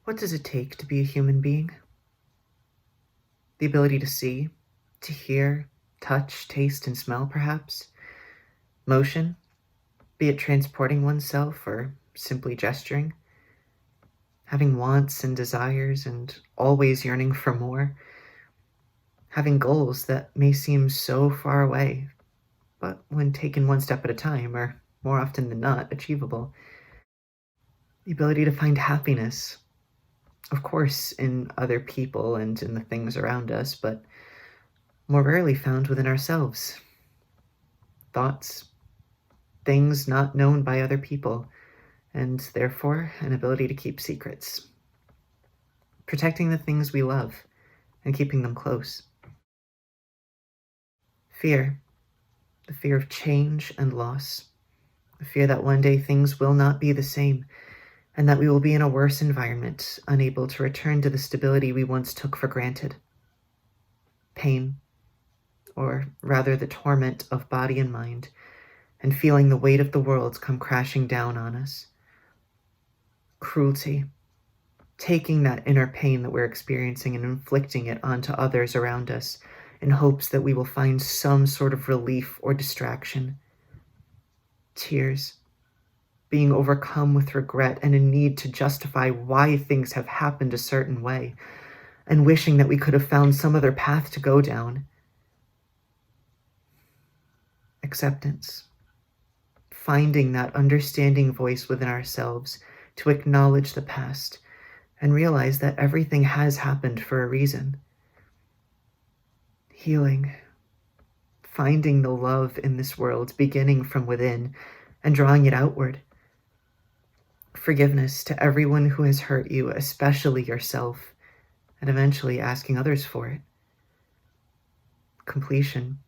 What does it take to be a human being? The ability to see, to hear, touch, taste, and smell, perhaps. Motion, be it transporting oneself or simply gesturing. Having wants and desires and always yearning for more. Having goals that may seem so far away, but when taken one step at a time are more often than not achievable. The ability to find happiness, of course, in other people and in the things around us, but more rarely found within ourselves. Thoughts, things not known by other people, and therefore an ability to keep secrets. Protecting the things we love and keeping them close. Fear, the fear of change and loss, the fear that one day things will not be the same, and that we will be in a worse environment, unable to return to the stability we once took for granted. Pain, or rather the torment of body and mind, and feeling the weight of the world come crashing down on us. Cruelty, taking that inner pain that we're experiencing and inflicting it onto others around us in hopes that we will find some sort of relief or distraction. Tears, being overcome with regret and a need to justify why things have happened a certain way, and wishing that we could have found some other path to go down. Acceptance, finding that understanding voice within ourselves to acknowledge the past and realize that everything has happened for a reason. Healing, finding the love in this world beginning from within and drawing it outward. Forgiveness to everyone who has hurt you, especially yourself, and eventually asking others for it. Completion,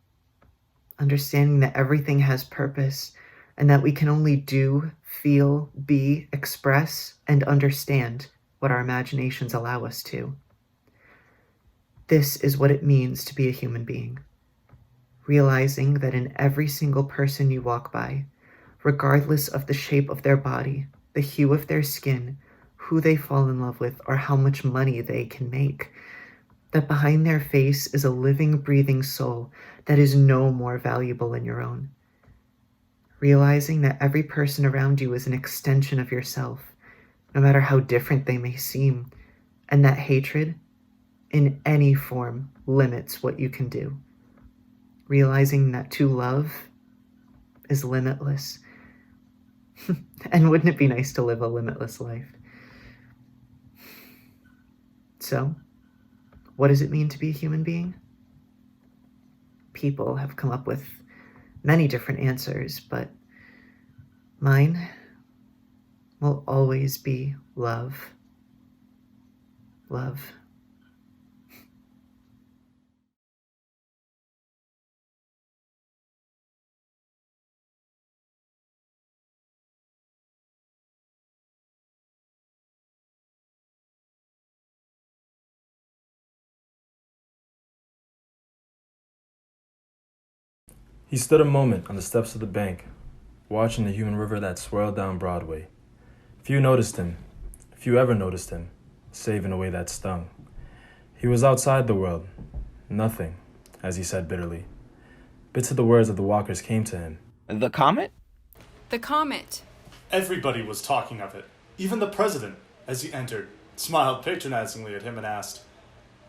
understanding that everything has purpose and that we can only do, feel, be, express, and understand what our imaginations allow us to. This is what it means to be a human being. Realizing that in every single person you walk by, regardless of the shape of their body, the hue of their skin, who they fall in love with, or how much money they can make, that behind their face is a living, breathing soul that is no more valuable than your own. Realizing that every person around you is an extension of yourself, no matter how different they may seem, and that hatred, in any form, limits what you can do. Realizing that to love is limitless. And wouldn't it be nice to live a limitless life? So, what does it mean to be a human being? People have come up with many different answers, but mine will always be love. Love. He stood a moment on the steps of the bank, watching the human river that swirled down Broadway. Few noticed him, few ever noticed him, save in a way that stung. He was outside the world, nothing, as he said bitterly. Bits of the words of the walkers came to him. The Comet? The Comet. Everybody was talking of it. Even the president, as he entered, smiled patronizingly at him and asked,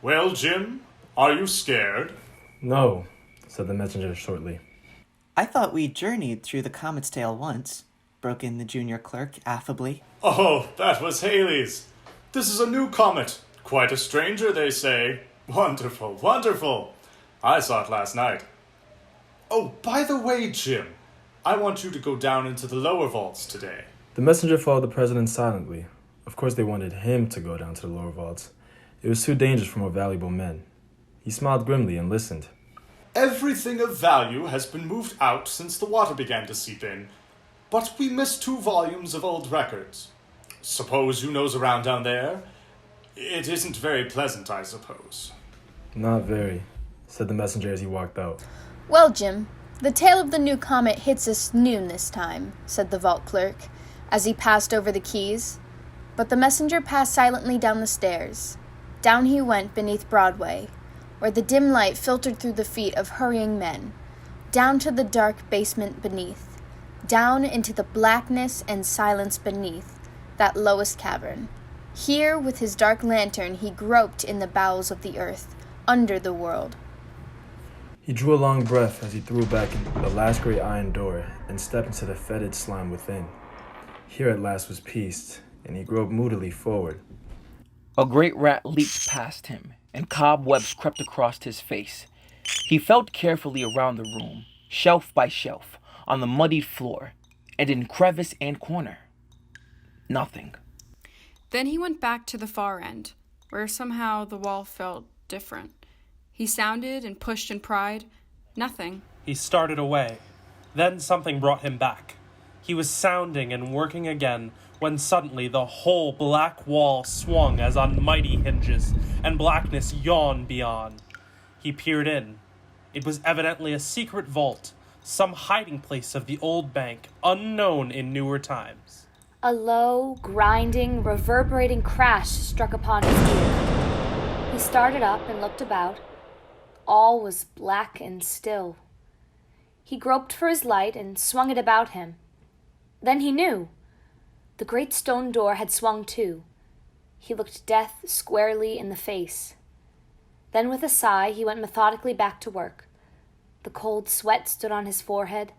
"Well, Jim, are you scared?" No, said the messenger shortly. I thought we journeyed through the Comet's tail once, broke in the junior clerk affably. Oh, that was Haley's. This is a new comet. Quite a stranger, they say. Wonderful, wonderful. I saw it last night. Oh, by the way, Jim, I want you to go down into the lower vaults today. The messenger followed the president silently. Of course they wanted him to go down to the lower vaults. It was too dangerous for more valuable men. He smiled grimly and listened. Everything of value has been moved out since the water began to seep in, but we missed 2 volumes of old records. Suppose you nose around down there? It isn't very pleasant, I suppose. Not very, said the messenger as he walked out. Well, Jim, the tail of the new comet hits us noon this time, said the vault clerk, as he passed over the keys. But the messenger passed silently down the stairs. Down he went beneath Broadway, where the dim light filtered through the feet of hurrying men, down to the dark basement beneath, down into the blackness and silence beneath that lowest cavern. Here, with his dark lantern, he groped in the bowels of the earth, under the world. He drew a long breath as he threw back the last great iron door and stepped into the fetid slime within. Here at last was peace, and he groped moodily forward. A great rat leaped past him, and cobwebs crept across his face. He felt carefully around the room, shelf by shelf, on the muddied floor, and in crevice and corner. Nothing. Then he went back to the far end, where somehow the wall felt different. He sounded and pushed and pried. Nothing. He started away. Then something brought him back. He was sounding and working again when suddenly the whole black wall swung as on mighty hinges, and blackness yawned beyond. He peered in. It was evidently a secret vault, some hiding place of the old bank, unknown in newer times. A low, grinding, reverberating crash struck upon his ear. He started up and looked about. All was black and still. He groped for his light and swung it about him. Then he knew. The great stone door had swung to. He looked death squarely in the face. Then with a sigh he went methodically back to work. The cold sweat stood on his forehead,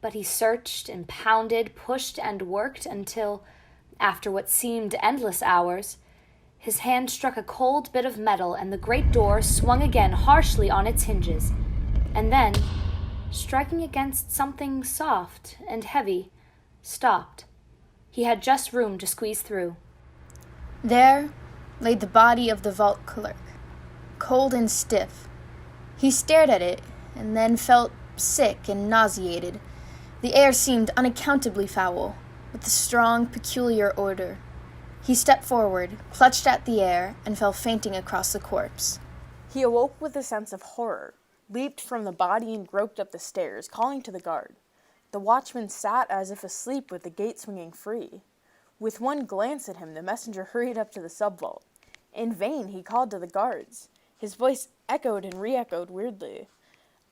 but he searched and pounded, pushed and worked until, after what seemed endless hours, his hand struck a cold bit of metal and the great door swung again harshly on its hinges, and then, striking against something soft and heavy, stopped. He had just room to squeeze through. There lay the body of the vault clerk, cold and stiff. He stared at it and then felt sick and nauseated. The air seemed unaccountably foul, with a strong, peculiar odor. He stepped forward, clutched at the air, and fell fainting across the corpse. He awoke with a sense of horror, leaped from the body and groped up the stairs, calling to the guard. The watchman sat as if asleep with the gate swinging free. With one glance at him, the messenger hurried up to the sub-vault. In vain he called to the guards. His voice echoed and re-echoed weirdly.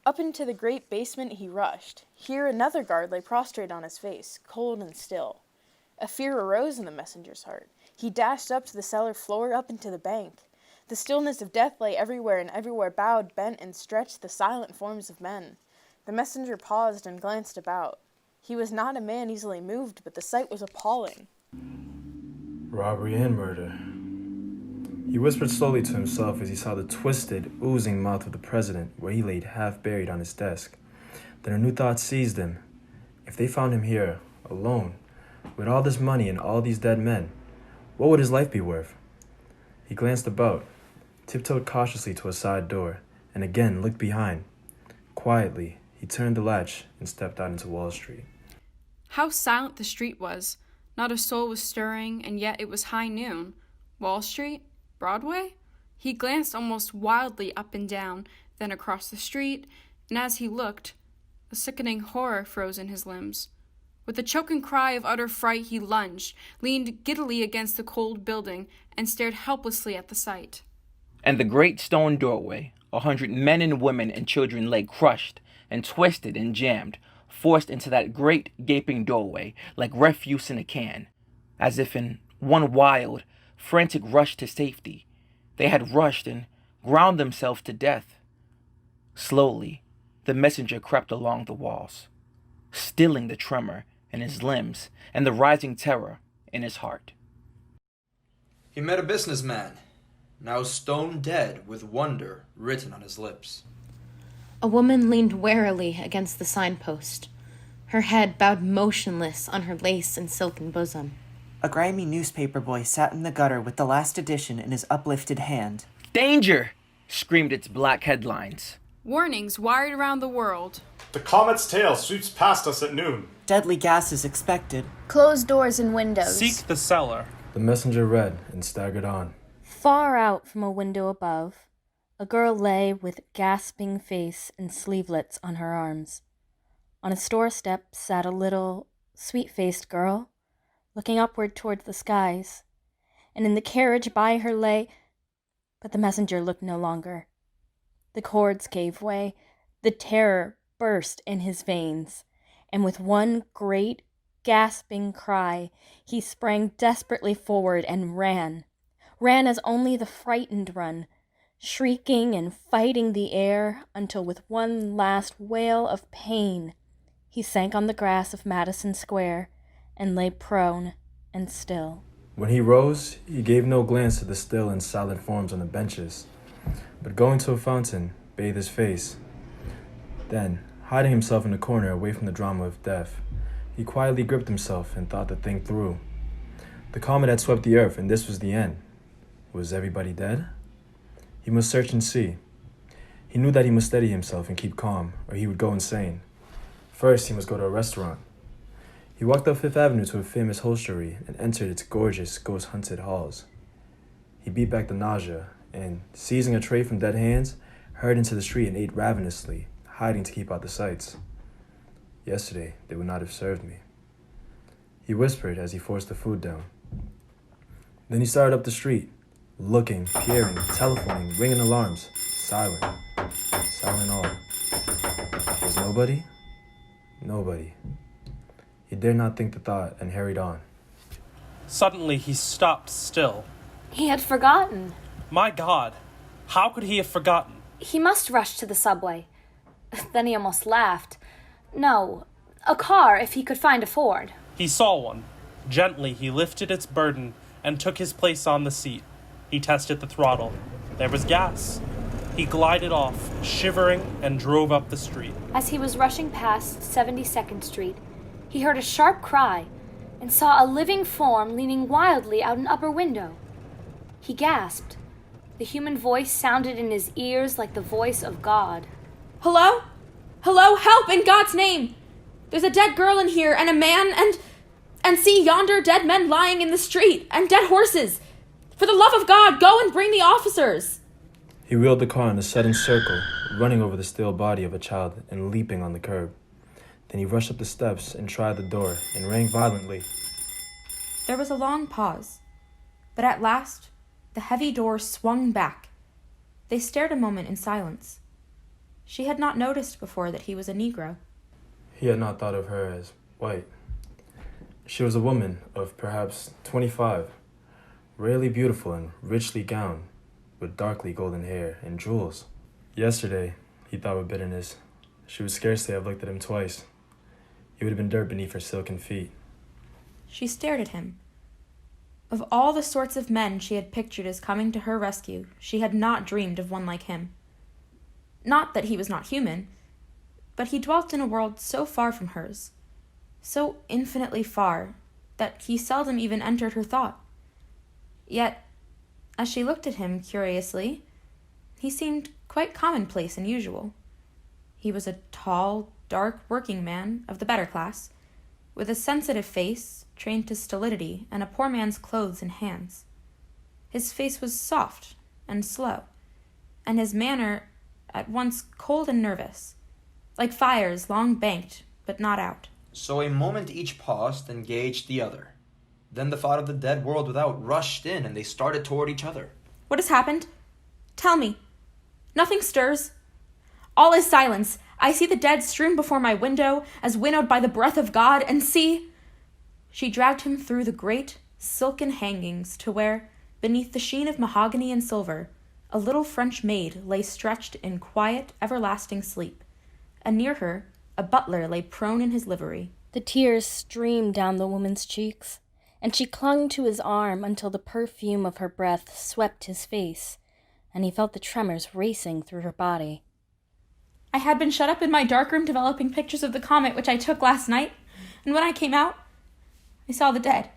Up into the great basement he rushed. Here another guard lay prostrate on his face, cold and still. A fear arose in the messenger's heart. He dashed up to the cellar floor, up into the bank. The stillness of death lay everywhere, and everywhere bowed, bent, and stretched the silent forms of men. The messenger paused and glanced about. He was not a man easily moved, but the sight was appalling. Robbery and murder. He whispered slowly to himself as he saw the twisted, oozing mouth of the president where he laid half buried on his desk. Then a new thought seized him. If they found him here, alone, with all this money and all these dead men, what would his life be worth? He glanced about, tiptoed cautiously to a side door, and again looked behind. Quietly, he turned the latch and stepped out into Wall Street. How silent the street was. Not a soul was stirring, and yet it was high noon. Wall Street? Broadway? He glanced almost wildly up and down, then across the street, and as he looked, a sickening horror froze in his limbs. With a choking cry of utter fright, he lunged, leaned giddily against the cold building, and stared helplessly at the sight. And the great stone doorway, 100 men and women and children lay crushed and twisted and jammed, forced into that great gaping doorway like refuse in a can, as if in one wild, frantic rush to safety, they had rushed and ground themselves to death. Slowly, the messenger crept along the walls, stilling the tremor in his limbs and the rising terror in his heart. He met a businessman, now stone dead with wonder written on his lips. A woman leaned warily against the signpost, her head bowed motionless on her lace and silken bosom. A grimy newspaper boy sat in the gutter with the last edition in his uplifted hand. "Danger!" screamed its black headlines. Warnings wired around the world. The comet's tail sweeps past us at noon. Deadly gases expected. Closed doors and windows. Seek the cellar. The messenger read and staggered on. Far out from a window above, a girl lay with gasping face and sleevelets on her arms. On a store step sat a little, sweet-faced girl, looking upward towards the skies. and in the carriage by her lay. But the messenger looked no longer. The cords gave way, the terror burst in his veins, and with one great, gasping cry, he sprang desperately forward and ran as only the frightened run, shrieking and fighting the air until with one last wail of pain, he sank on the grass of Madison Square and lay prone and still. When he rose, he gave no glance to the still and silent forms on the benches, but going to a fountain, bathed his face. Then, hiding himself in a corner away from the drama of death, he quietly gripped himself and thought the thing through. The comet had swept the earth, and this was the end. Was everybody dead? He must search and see. He knew that he must steady himself and keep calm, or he would go insane. First, he must go to a restaurant. He walked up Fifth Avenue to a famous hostelry and entered its gorgeous, ghost-hunted halls. He beat back the nausea and, seizing a tray from dead hands, hurried into the street and ate ravenously, hiding to keep out the sights. Yesterday, they would not have served me. He whispered as he forced the food down. Then he started up the street, looking, peering, telephoning, ringing alarms. Silent. Silent all. Was nobody? Nobody. He dared not think the thought and hurried on. Suddenly he stopped still. He had forgotten. My God, how could he have forgotten? He must rush to the subway. Then he almost laughed. No, a car if he could find a Ford. He saw one. Gently he lifted its burden and took his place on the seat. He tested the throttle. There was gas. He glided off, shivering, and drove up the street. As he was rushing past 72nd Street, he heard a sharp cry and saw a living form leaning wildly out an upper window. He gasped. The human voice sounded in his ears like the voice of God. Hello? Hello, help in God's name! There's a dead girl in here and a man and see yonder dead men lying in the street and dead horses. For the love of God, go and bring the officers. He wheeled the car in a sudden circle, running over the still body of a child and leaping on the curb. Then he rushed up the steps and tried the door and rang violently. There was a long pause, but at last the heavy door swung back. They stared a moment in silence. She had not noticed before that he was a Negro. He had not thought of her as white. She was a woman of perhaps 25, rarely beautiful and richly gowned, with darkly golden hair and jewels. Yesterday, he thought with bitterness, she would scarcely have looked at him twice. He would have been dirt beneath her silken feet. She stared at him. Of all the sorts of men she had pictured as coming to her rescue, she had not dreamed of one like him. Not that he was not human, but he dwelt in a world so far from hers, so infinitely far, that he seldom even entered her thought. Yet, as she looked at him curiously, he seemed quite commonplace and usual. He was a tall, dark working man of the better class, with a sensitive face trained to stolidity and a poor man's clothes and hands. His face was soft and slow, and his manner at once cold and nervous, like fires long banked but not out. So a moment each paused and gauged the other. Then the thought of the dead world without rushed in, and they started toward each other. What has happened? Tell me. Nothing stirs. All is silence. I see the dead strewn before my window, as winnowed by the breath of God, and see... She dragged him through the great, silken hangings to where, beneath the sheen of mahogany and silver, a little French maid lay stretched in quiet, everlasting sleep, and near her a butler lay prone in his livery. The tears streamed down the woman's cheeks, and she clung to his arm until the perfume of her breath swept his face, and he felt the tremors racing through her body. I had been shut up in my darkroom developing pictures of the comet which I took last night, and when I came out, I saw the dead.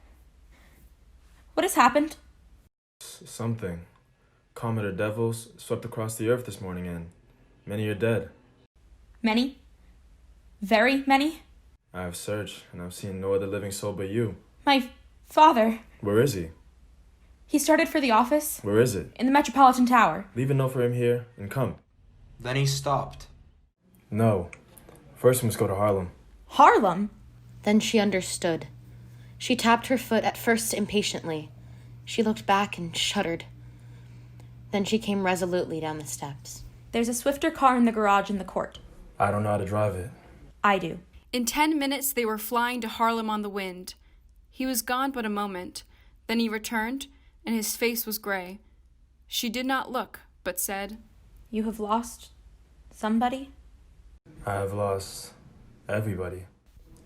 What has happened? Something. Comet or devils swept across the earth this morning, and many are dead. Many? Very many? I have searched, and I've seen no other living soul but you. My father. Where is he? He started for the office. Where is it? In the Metropolitan Tower. Leave a note for him here, and come. Then he stopped. No. First we must go to Harlem. Harlem? Then she understood. She tapped her foot at first impatiently. She looked back and shuddered. Then she came resolutely down the steps. There's a swifter car in the garage in the court. I don't know how to drive it. I do. In 10 minutes, they were flying to Harlem on the wind. He was gone but a moment. Then he returned, and his face was gray. She did not look, but said, You have lost somebody? I have lost everybody.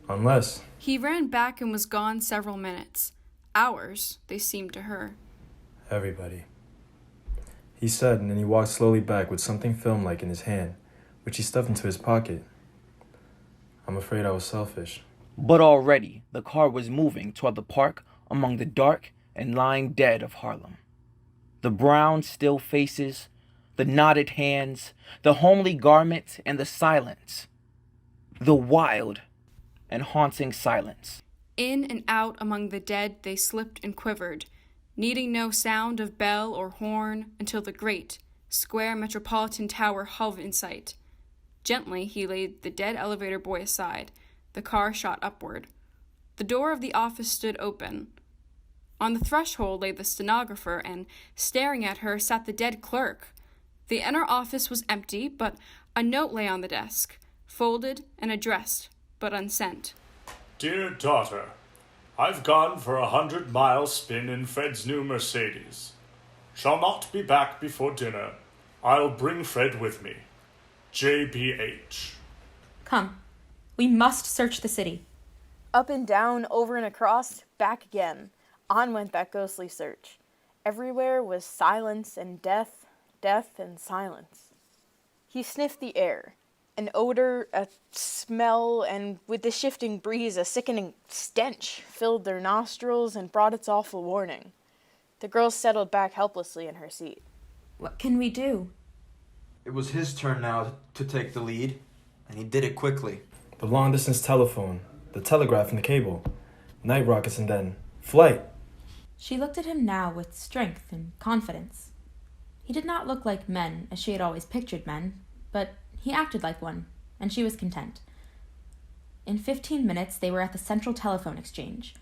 Unless... He ran back and was gone several minutes. Hours, they seemed to her. Everybody. He said, and then he walked slowly back with something film-like in his hand, which he stuffed into his pocket. I'm afraid I was selfish. But already the car was moving toward the park among the dark and lying dead of Harlem. The brown, still faces, the knotted hands, the homely garments, and the silence. The wild and haunting silence. In and out among the dead they slipped and quivered, needing no sound of bell or horn until the great, square Metropolitan Tower hove in sight. Gently he laid the dead elevator boy aside. The car shot upward. The door of the office stood open. On the threshold lay the stenographer, and staring at her sat the dead clerk. The inner office was empty, but a note lay on the desk, folded and addressed, but unsent. Dear daughter, I've gone for a 100-mile spin in Fred's new Mercedes. Shall not be back before dinner. I'll bring Fred with me. JBH. Come. We must search the city. Up and down, over and across, back again. On went that ghostly search. Everywhere was silence and death, death and silence. He sniffed the air. An odor, a smell, and with the shifting breeze, a sickening stench filled their nostrils and brought its awful warning. The girl settled back helplessly in her seat. What can we do? It was his turn now to take the lead, and he did it quickly. The long-distance telephone, the telegraph and the cable, night rockets and then flight. She looked at him now with strength and confidence. He did not look like men as she had always pictured men, but he acted like one, and she was content. In 15 minutes they were at the central telephone exchange.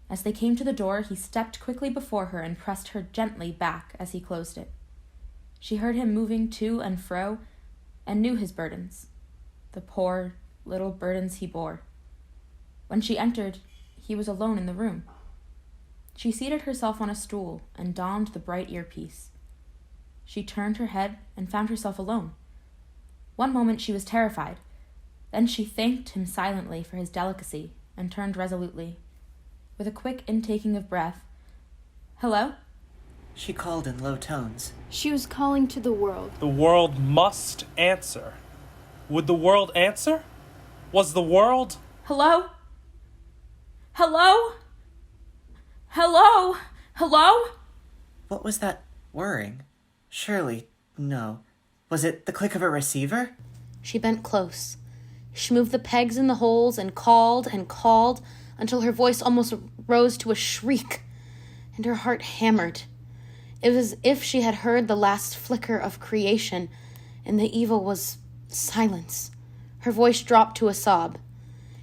As they came to the door, he stepped quickly before her and pressed her gently back as he closed it. She heard him moving to and fro, and knew his burdens, the poor little burdens he bore. When she entered, he was alone in the room. She seated herself on a stool and donned the bright earpiece. She turned her head and found herself alone. One moment she was terrified. Then she thanked him silently for his delicacy and turned resolutely. With a quick intaking of breath, "Hello?" She called in low tones. She was calling to the world. The world must answer. Would the world answer? Was the world... "Hello? Hello? Hello? Hello?" What was that whirring? Surely, no. Was it the click of a receiver? She bent close. She moved the pegs in the holes and called until her voice almost rose to a shriek, and her heart hammered. It was as if she had heard the last flicker of creation, and the evil was silence. Her voice dropped to a sob.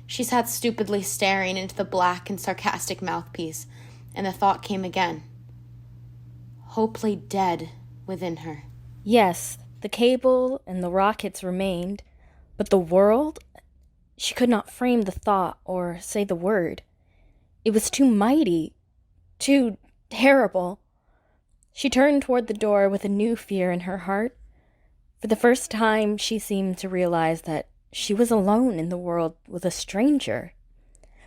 She sat stupidly staring into the black and sarcastic mouthpiece, and the thought came again. Hope lay dead within her. Yes, the cable and the rockets remained, but the world? She could not frame the thought or say the word. It was too mighty, too terrible. She turned toward the door with a new fear in her heart. For the first time, she seemed to realize that she was alone in the world with a stranger,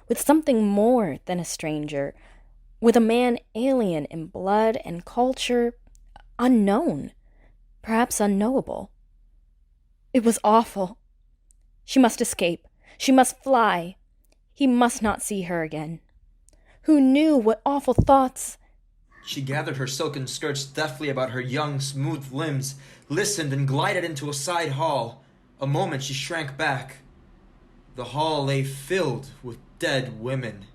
with something more than a stranger, with a man alien in blood and culture, unknown, perhaps unknowable. It was awful. She must escape. She must fly. He must not see her again. Who knew what awful thoughts... She gathered her silken skirts deftly about her young, smooth limbs, listened, and glided into a side hall. A moment she shrank back. The hall lay filled with dead women.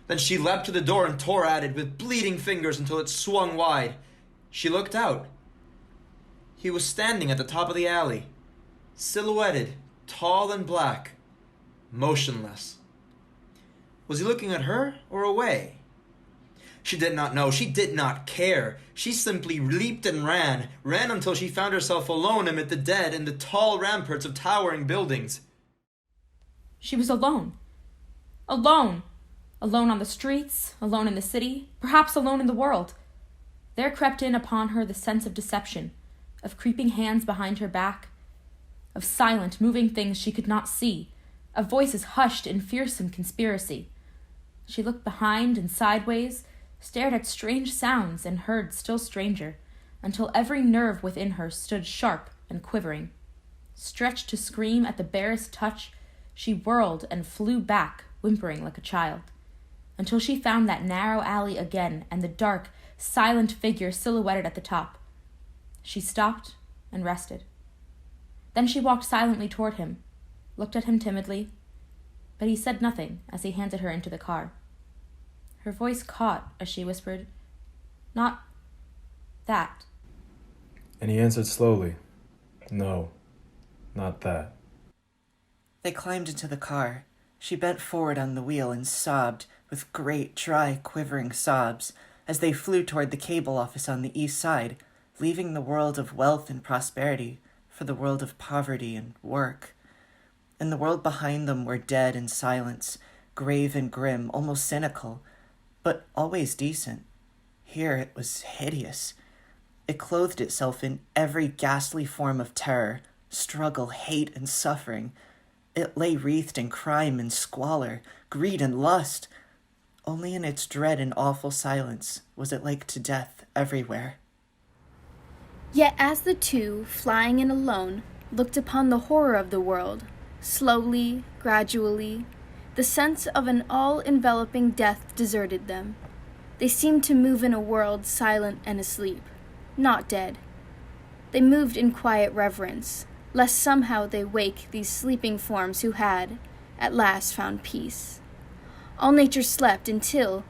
Then she leapt to the door and tore at it with bleeding fingers until it swung wide. She looked out. He was standing at the top of the alley, silhouetted, tall and black, motionless. Was he looking at her or away? She did not know. She did not care. She simply leaped and ran until she found herself alone amid the dead in the tall ramparts of towering buildings. She was alone. Alone. Alone on the streets, alone in the city, perhaps alone in the world. There crept in upon her the sense of deception, of creeping hands behind her back, of silent, moving things she could not see, of voices hushed in fearsome conspiracy. She looked behind and sideways, stared at strange sounds and heard still stranger, until every nerve within her stood sharp and quivering. Stretched to scream at the barest touch, she whirled and flew back, whimpering like a child, until she found that narrow alley again and the dark, silent figure silhouetted at the top. She stopped and rested. Then she walked silently toward him, looked at him timidly, but he said nothing as he handed her into the car. Her voice caught as she whispered, "Not that." And he answered slowly, "No, not that." They climbed into the car. She bent forward on the wheel and sobbed with great, dry, quivering sobs as they flew toward the cable office on the east side, leaving the world of wealth and prosperity for the world of poverty and work. In the world behind them were dead and silence, grave and grim, almost cynical, but always decent. Here it was hideous. It clothed itself in every ghastly form of terror, struggle, hate, and suffering. It lay wreathed in crime and squalor, greed and lust. Only in its dread and awful silence was it like to death everywhere. Yet as the two, flying in alone, looked upon the horror of the world, slowly, gradually, the sense of an all-enveloping death deserted them. They seemed to move in a world silent and asleep, not dead. They moved in quiet reverence, lest somehow they wake these sleeping forms who had, at last, found peace. All nature slept until,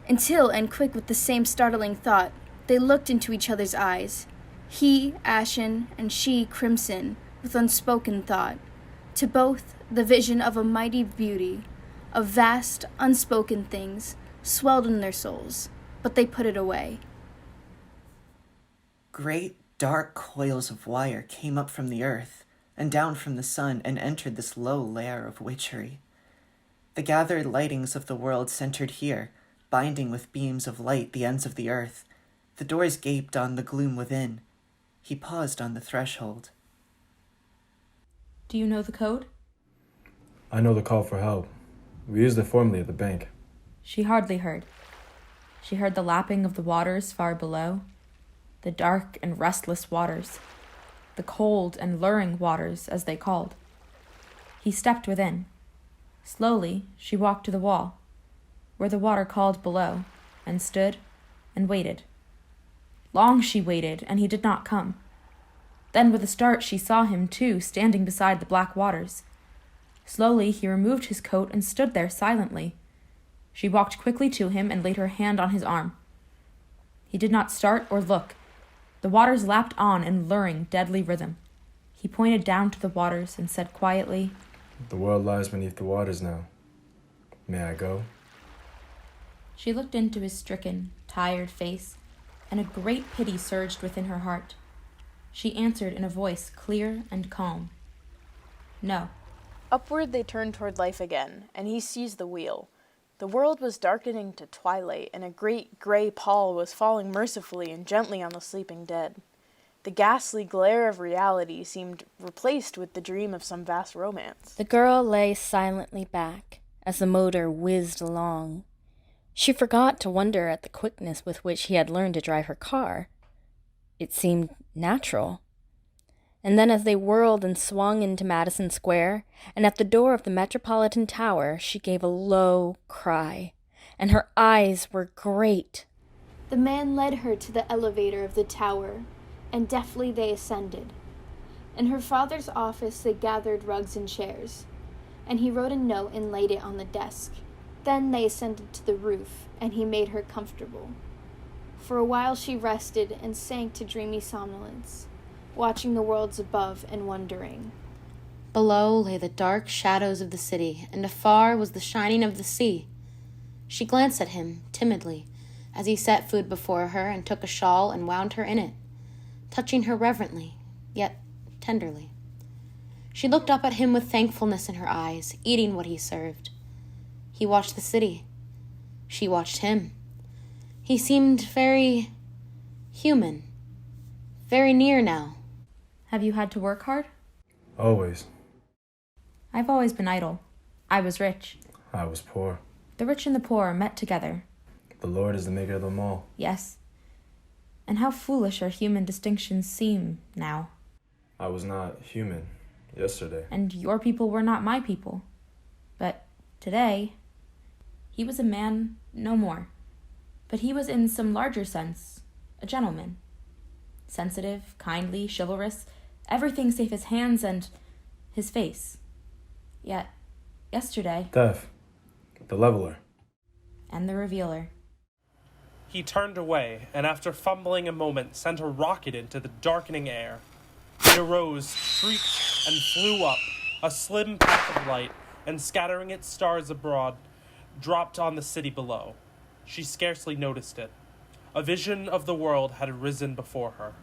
and quick with the same startling thought, they looked into each other's eyes, he ashen and she crimson with unspoken thought. To both, the vision of a mighty beauty, of vast, unspoken things, swelled in their souls, but they put it away. Great, dark coils of wire came up from the earth and down from the sun and entered this low lair of witchery. The gathered lightings of the world centered here, binding with beams of light the ends of the earth. The doors gaped on the gloom within. He paused on the threshold. Do you know the code? I know the call for help. We used it formerly at the bank. She hardly heard. She heard the lapping of the waters far below, the dark and restless waters, the cold and luring waters, as they called. He stepped within. Slowly, she walked to the wall, where the water called below, and stood and waited. Long she waited, and he did not come. Then with a start she saw him, too, standing beside the black waters. Slowly he removed his coat and stood there silently. She walked quickly to him and laid her hand on his arm. He did not start or look. The waters lapped on in luring, deadly rhythm. He pointed down to the waters and said quietly, "The world lies beneath the waters now. May I go?" She looked into his stricken, tired face, and a great pity surged within her heart. She answered in a voice clear and calm, "No." Upward they turned toward life again, and he seized the wheel. The world was darkening to twilight, and a great gray pall was falling mercifully and gently on the sleeping dead. The ghastly glare of reality seemed replaced with the dream of some vast romance. The girl lay silently back as the motor whizzed along. She forgot to wonder at the quickness with which he had learned to drive her car. It seemed natural. And then as they whirled and swung into Madison Square, and at the door of the Metropolitan Tower, she gave a low cry, and her eyes were great. The man led her to the elevator of the tower, and deftly they ascended. In her father's office they gathered rugs and chairs, and he wrote a note and laid it on the desk. Then they ascended to the roof, and he made her comfortable. For a while she rested and sank to dreamy somnolence, watching the worlds above and wondering. Below lay the dark shadows of the city, and afar was the shining of the sea. She glanced at him, timidly, as he set food before her and took a shawl and wound her in it, touching her reverently, yet tenderly. She looked up at him with thankfulness in her eyes, eating what he served. He watched the city. She watched him. He seemed very human, very near now. Have you had to work hard? Always. I've always been idle. I was rich. I was poor. The rich and the poor met together. The Lord is the maker of them all. Yes. And how foolish our human distinctions seem now. I was not human yesterday. And your people were not my people. But today, he was a man no more. But he was in some larger sense a gentleman. Sensitive, kindly, chivalrous, everything save his hands and his face. Yet, yesterday... Death. The leveler. And the revealer. He turned away, and after fumbling a moment, sent a rocket into the darkening air. It arose, shrieked, and flew up, a slim path of light, and scattering its stars abroad, dropped on the city below. She scarcely noticed it. A vision of the world had risen before her.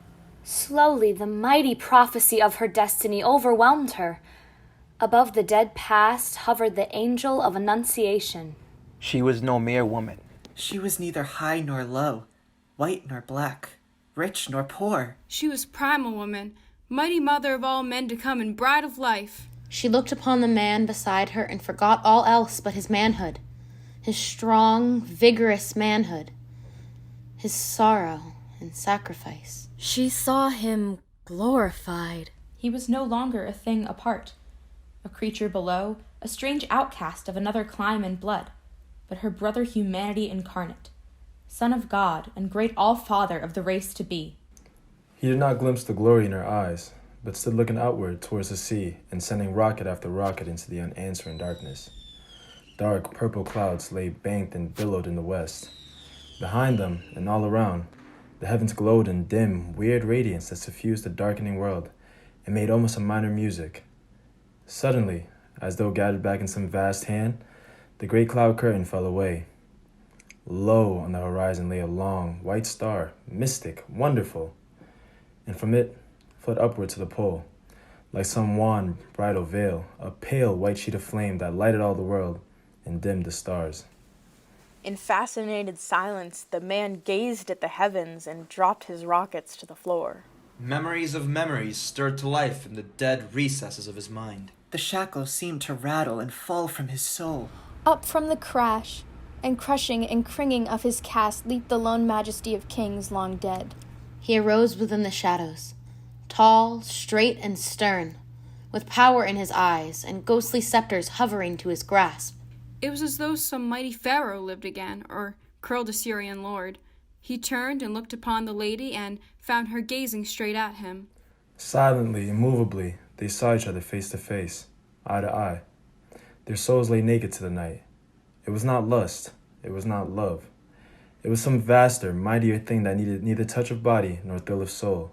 Slowly, the mighty prophecy of her destiny overwhelmed her. Above the dead past hovered the angel of Annunciation. She was no mere woman. She was neither high nor low, white nor black, rich nor poor. She was primal woman, mighty mother of all men to come and bride of life. She looked upon the man beside her and forgot all else but his manhood, his strong, vigorous manhood, his sorrow and sacrifice. She saw him glorified. He was no longer a thing apart, a creature below, a strange outcast of another clime and blood, but her brother humanity incarnate, Son of God and great All-Father of the race to be. He did not glimpse the glory in her eyes, but stood looking outward towards the sea and sending rocket after rocket into the unanswering darkness. Dark purple clouds lay banked and billowed in the west. Behind them and all around, the heavens glowed in dim, weird radiance that suffused the darkening world and made almost a minor music. Suddenly, as though gathered back in some vast hand, the great cloud curtain fell away. Low on the horizon lay a long, white star, mystic, wonderful, and from it fled upward to the pole, like some wan bridal veil, a pale white sheet of flame that lighted all the world and dimmed the stars. In fascinated silence, the man gazed at the heavens and dropped his rockets to the floor. Memories of memories stirred to life in the dead recesses of his mind. The shackles seemed to rattle and fall from his soul. Up from the crash, and crushing and cringing of his cast leaped the lone majesty of kings long dead. He arose within the shadows, tall, straight, and stern, with power in his eyes and ghostly scepters hovering to his grasp. It was as though some mighty pharaoh lived again, or curled Assyrian lord. He turned and looked upon the lady and found her gazing straight at him. Silently, immovably, they saw each other face to face, eye to eye. Their souls lay naked to the night. It was not lust. It was not love. It was some vaster, mightier thing that needed neither touch of body nor thrill of soul.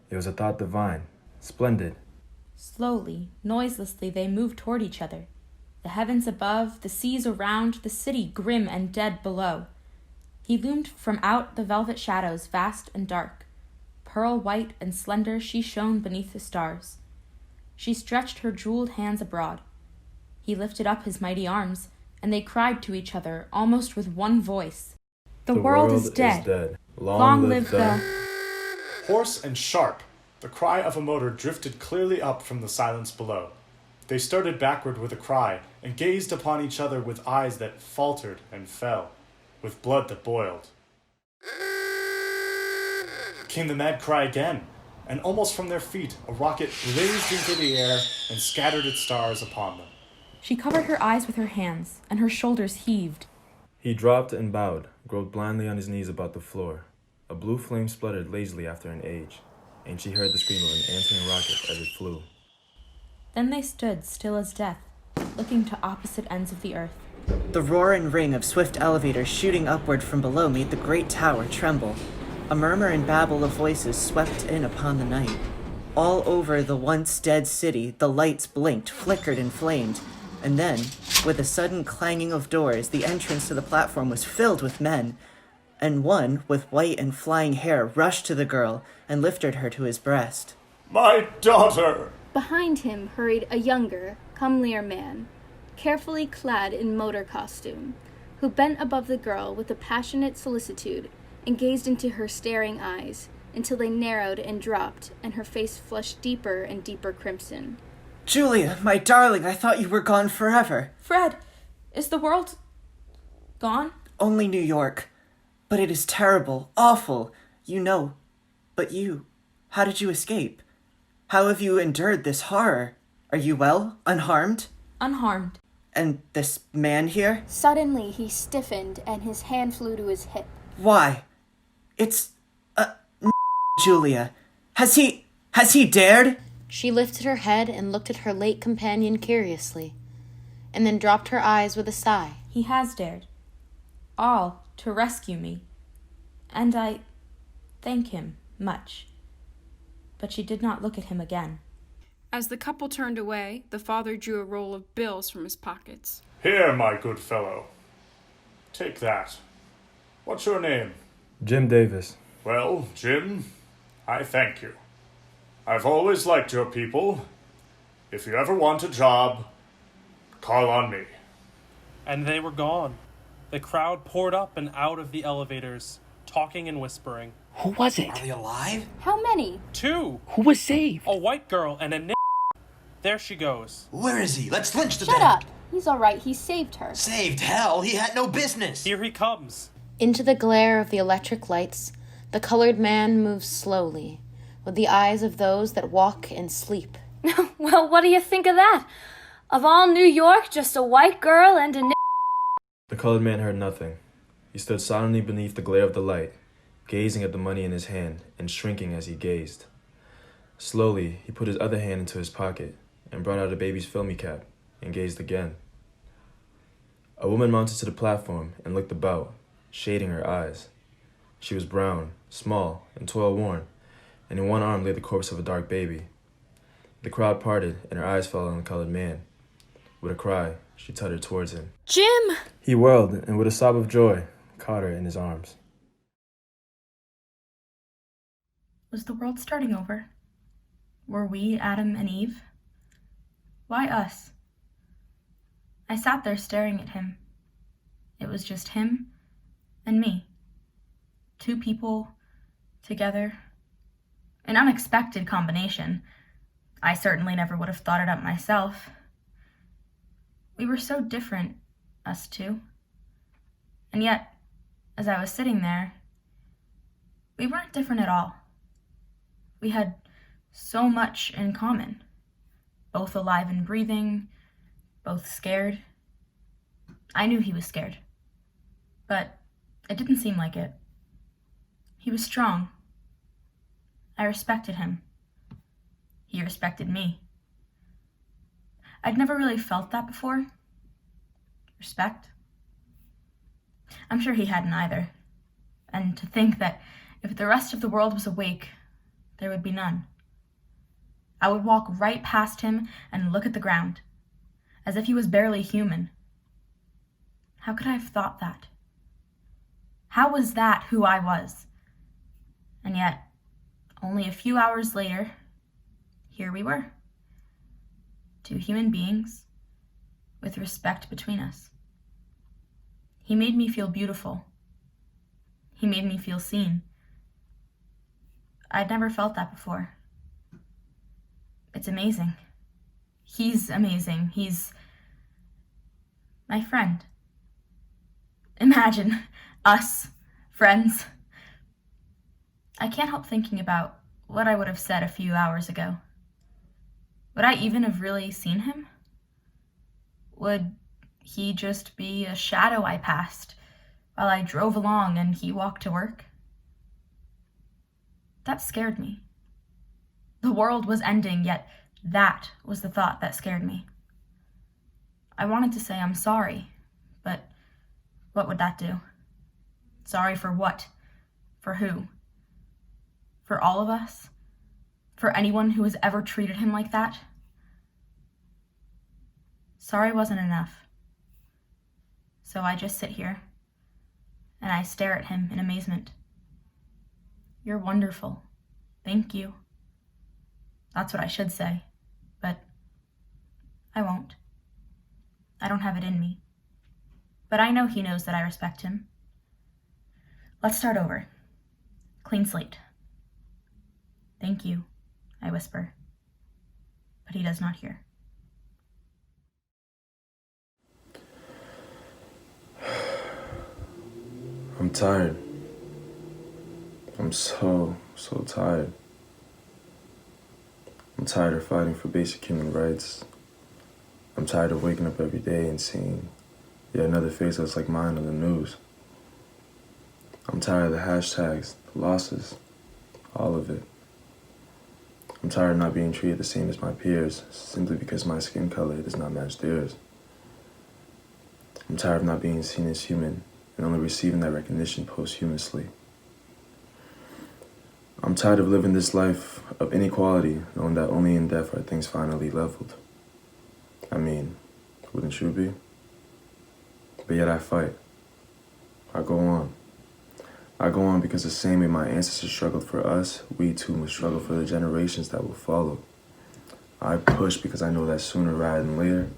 It was a thought divine, splendid. Slowly, noiselessly, they moved toward each other. The heavens above, the seas around, the city grim and dead below. He loomed from out the velvet shadows, vast and dark. Pearl white and slender, she shone beneath the stars. She stretched her jeweled hands abroad. He lifted up his mighty arms, and they cried to each other, almost with one voice. The world is dead. Long live the... Hoarse and sharp, the cry of a motor drifted clearly up from the silence below. They started backward with a cry, and gazed upon each other with eyes that faltered and fell, with blood that boiled. Came the mad cry again, and almost from their feet a rocket blazed into the air and scattered its stars upon them. She covered her eyes with her hands, and her shoulders heaved. He dropped and bowed, groped blindly on his knees about the floor. A blue flame spluttered lazily after an age, and she heard the scream of an answering rocket as it flew. Then they stood still as death, looking to opposite ends of the earth. The roar and ring of swift elevators shooting upward from below made the great tower tremble. A murmur and babble of voices swept in upon the night. All over the once dead city, the lights blinked, flickered, and flamed. And then, with a sudden clanging of doors, the entrance to the platform was filled with men. and one with white and flying hair rushed to the girl and lifted her to his breast. My daughter! Behind him hurried a younger, comelier man, carefully clad in motor costume, who bent above the girl with a passionate solicitude and gazed into her staring eyes until they narrowed and dropped and her face flushed deeper and deeper crimson. Julia, my darling, I thought you were gone forever. Fred, is the world gone? Only New York. But it is terrible, awful, you know. But you, how did you escape? How have you endured this horror? Are you well, unharmed? Unharmed. And this man here? Suddenly he stiffened and his hand flew to his hip. Why? It's... Julia. Has he dared? She lifted her head and looked at her late companion curiously, and then dropped her eyes with a sigh. He has dared. All to rescue me. And I thank him much. But she did not look at him again. As the couple turned away, the father drew a roll of bills from his pockets. Here, my good fellow. Take that. What's your name? Jim Davis. Well, Jim, I thank you. I've always liked your people. If you ever want a job, call on me. And they were gone. The crowd poured up and out of the elevators, talking and whispering. Who was it? Are they alive? How many? 2. Who was saved? A white girl and a There she goes. Where is he? Let's lynch the Shut damn- up! He's all right. He saved her. Saved? Hell, he had no business. Here he comes. Into the glare of the electric lights, the colored man moves slowly, with the eyes of those that walk and sleep. Well, what do you think of that? Of all New York, just a white girl and a The colored man heard nothing. He stood silently beneath the glare of the light, gazing at the money in his hand and shrinking as he gazed. Slowly, he put his other hand into his pocket and brought out a baby's filmy cap and gazed again. A woman mounted to the platform and looked about, shading her eyes. She was brown, small, and toil-worn, and in one arm lay the corpse of a dark baby. The crowd parted, and her eyes fell on the colored man. With a cry, she tottered towards him. Jim! He whirled, and with a sob of joy, caught her in his arms. Was the world starting over? Were we Adam and Eve? Why us? I sat there staring at him. It was just him and me. 2 people together. An unexpected combination. I certainly never would have thought it up myself. We were so different, us 2. And yet, as I was sitting there, we weren't different at all. We had so much in common. Both alive and breathing, both scared. I knew he was scared, but it didn't seem like it. He was strong. I respected him. He respected me. I'd never really felt that before. Respect. I'm sure he hadn't either. And to think that if the rest of the world was awake, there would be none. I would walk right past him and look at the ground, as if he was barely human. How could I have thought that? How was that who I was? And yet, only a few hours later, here we were. 2 human beings with respect between us. He made me feel beautiful. He made me feel seen. I'd never felt that before. It's amazing. He's amazing. He's my friend. Imagine us, friends. I can't help thinking about what I would have said a few hours ago. Would I even have really seen him? Would he just be a shadow I passed while I drove along and he walked to work? That scared me. The world was ending, yet that was the thought that scared me. I wanted to say I'm sorry, but what would that do? Sorry for what? For who? For all of us? For anyone who has ever treated him like that? Sorry wasn't enough. So I just sit here and I stare at him in amazement. You're wonderful. Thank you. That's what I should say, but I won't. I don't have it in me. But I know he knows that I respect him. Let's start over. Clean slate. Thank you, I whisper. But he does not hear. I'm tired. I'm so tired. I'm tired of fighting for basic human rights. I'm tired of waking up every day and seeing yet another face that's like mine on the news. I'm tired of the hashtags, the losses, all of it. I'm tired of not being treated the same as my peers simply because my skin color does not match theirs. I'm tired of not being seen as human and only receiving that recognition posthumously. I'm tired of living this life of inequality, knowing that only in death are things finally leveled. I mean, wouldn't you be? But yet I fight. I go on. I go on because the same way my ancestors struggled for us, we too must struggle for the generations that will follow. I push because I know that sooner rather than later,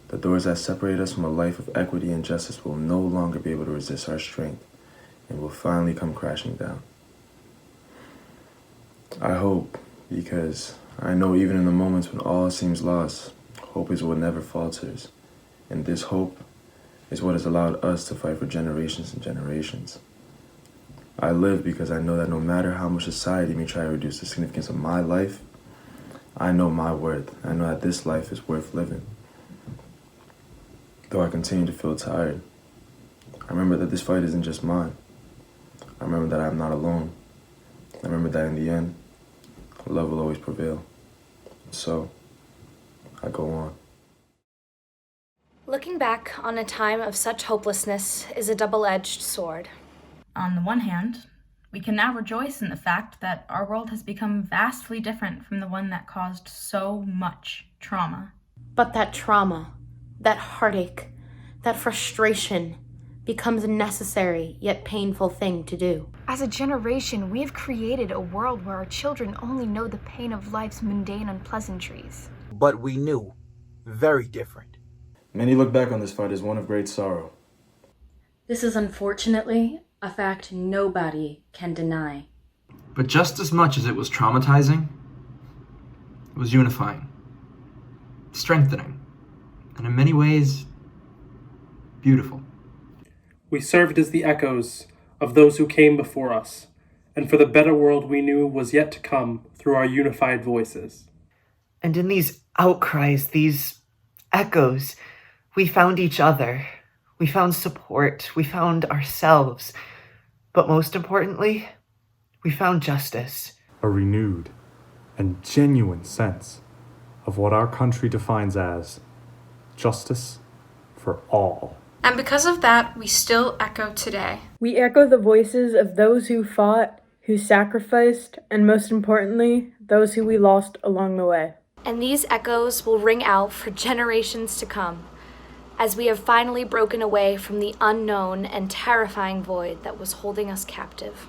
the doors that separate us from a life of equity and justice will no longer be able to resist our strength and will finally come crashing down. I hope because I know even in the moments when all seems lost, hope is what never falters, and this hope is what has allowed us to fight for generations and generations. I live because I know that no matter how much society may try to reduce the significance of my life, I know my worth. I know that this life is worth living. Though I continue to feel tired, I remember that this fight isn't just mine. I remember that I'm not alone. I remember that in the end, love will always prevail. So, I go on. Looking back on a time of such hopelessness is a double-edged sword. On the one hand, we can now rejoice in the fact that our world has become vastly different from the one that caused so much trauma. But that trauma, that heartache, that frustration becomes a necessary yet painful thing to do. As a generation, we have created a world where our children only know the pain of life's mundane unpleasantries. But we knew. Very different. Many look back on this fight as one of great sorrow. This is unfortunately a fact nobody can deny. But just as much as it was traumatizing, it was unifying, strengthening, and in many ways, beautiful. We served as the echoes of those who came before us, and for the better world we knew was yet to come through our unified voices. And in these outcries, these echoes, we found each other. We found support. We found ourselves. But most importantly, we found justice. A renewed and genuine sense of what our country defines as justice for all. And because of that, we still echo today. We echo the voices of those who fought, who sacrificed, and most importantly, those who we lost along the way. And these echoes will ring out for generations to come, as we have finally broken away from the unknown and terrifying void that was holding us captive.